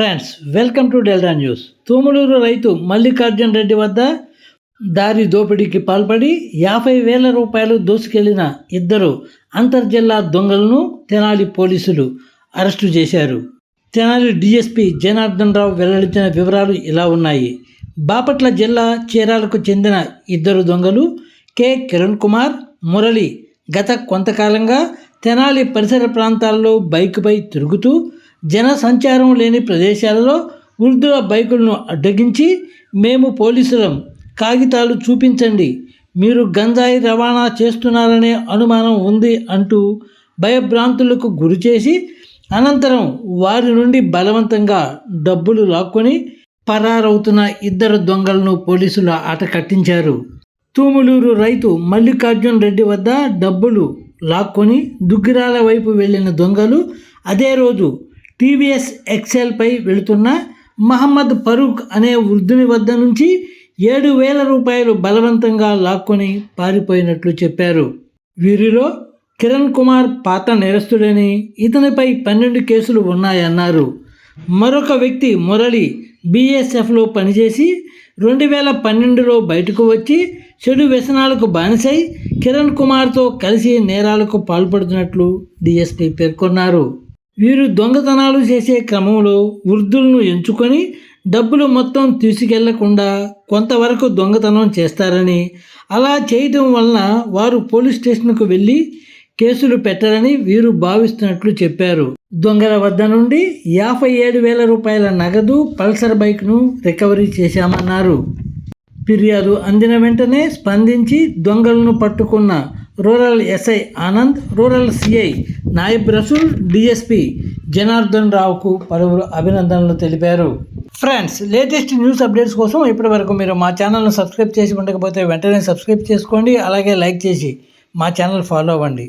Friends, welcome to delta news. Tumuluru రైతు మల్లికార్జున్ రెడ్డి వద్ద దారి దోపిడీకి పాల్పడి 50,000 రూపాయలు దోసుకెళ్లిన ఇద్దరు అంతర్జిల్లా దొంగలను తెనాలి పోలీసులు అరెస్టు చేశారు. తెనాలి డీఎస్పీ జనార్దన్ రావు వెల్లడించిన వివరాలు ఇలా ఉన్నాయి. బాపట్ల జిల్లా చీరాలకు చెందిన ఇద్దరు దొంగలు కె కిరణ్ కుమార్, మురళి గత కొంతకాలంగా తెనాలి పరిసర ప్రాంతాల్లో బైకుపై తిరుగుతూ జన సంచారం లేని ప్రదేశాలలో వృద్ధుల బైకులను అడ్డగించి, మేము పోలీసులం, కాగితాలు చూపించండి, మీరు గంజాయి రవాణా చేస్తున్నారనే అనుమానం ఉంది అంటూ భయభ్రాంతులకు గురిచేసి అనంతరం వారి నుండి బలవంతంగా డబ్బులు లాక్కొని పరారవుతున్న ఇద్దరు దొంగలను పోలీసులు ఆట కట్టించారు. తూములూరు రైతు మల్లికార్జున్ రెడ్డి వద్ద డబ్బులు లాక్కొని దుగ్గిరాల వైపు వెళ్లిన దొంగలు అదే రోజు టీవీఎస్ ఎక్సెల్పై వెళుతున్న మహమ్మద్ ఫరూక్ అనే వృద్ధుని వద్ద నుంచి 7,000 రూపాయలు బలవంతంగా లాక్కొని పారిపోయినట్లు చెప్పారు. వీరిలో కిరణ్ కుమార్ పాత నేరస్తుడని, ఇతనిపై 12 కేసులు ఉన్నాయన్నారు. మరొక వ్యక్తి మురళి బీఎస్ఎఫ్లో పనిచేసి 2012లో బయటకు వచ్చి చెడు వ్యసనాలకు బానిసై కిరణ్ కుమార్తో కలిసి నేరాలకు పాల్పడుతున్నట్లు డీఎస్పీ పేర్కొన్నారు. వీరు దొంగతనాలు చేసే క్రమంలో వృద్ధులను ఎంచుకొని డబ్బులు మొత్తం తీసుకెళ్లకుండా కొంతవరకు దొంగతనం చేస్తారని, అలా చేయడం వలన వారు పోలీస్ స్టేషన్కు వెళ్ళి కేసులు పెట్టరని వీరు భావిస్తున్నట్లు చెప్పారు. దొంగల వద్ద నుండి 57,000 రూపాయల నగదు, పల్సర్ బైక్ను రికవరీ చేశామన్నారు. ఫిర్యాదు అందిన వెంటనే స్పందించి దొంగలను పట్టుకున్న rural SI Anand, rural CI Nayab Rasool, DSP Janardhan రావుకు పలువురు అభినందనలు తెలిపారు. ఫ్రెండ్స్, లేటెస్ట్ న్యూస్ అప్డేట్స్ కోసం ఇప్పటి వరకు మీరు మా ఛానల్ను సబ్స్క్రైబ్ చేసి ఉండకపోతే వెంటనే సబ్స్క్రైబ్ చేసుకోండి. అలాగే లైక్ చేసి మా ఛానల్ ఫాలో అవ్వండి.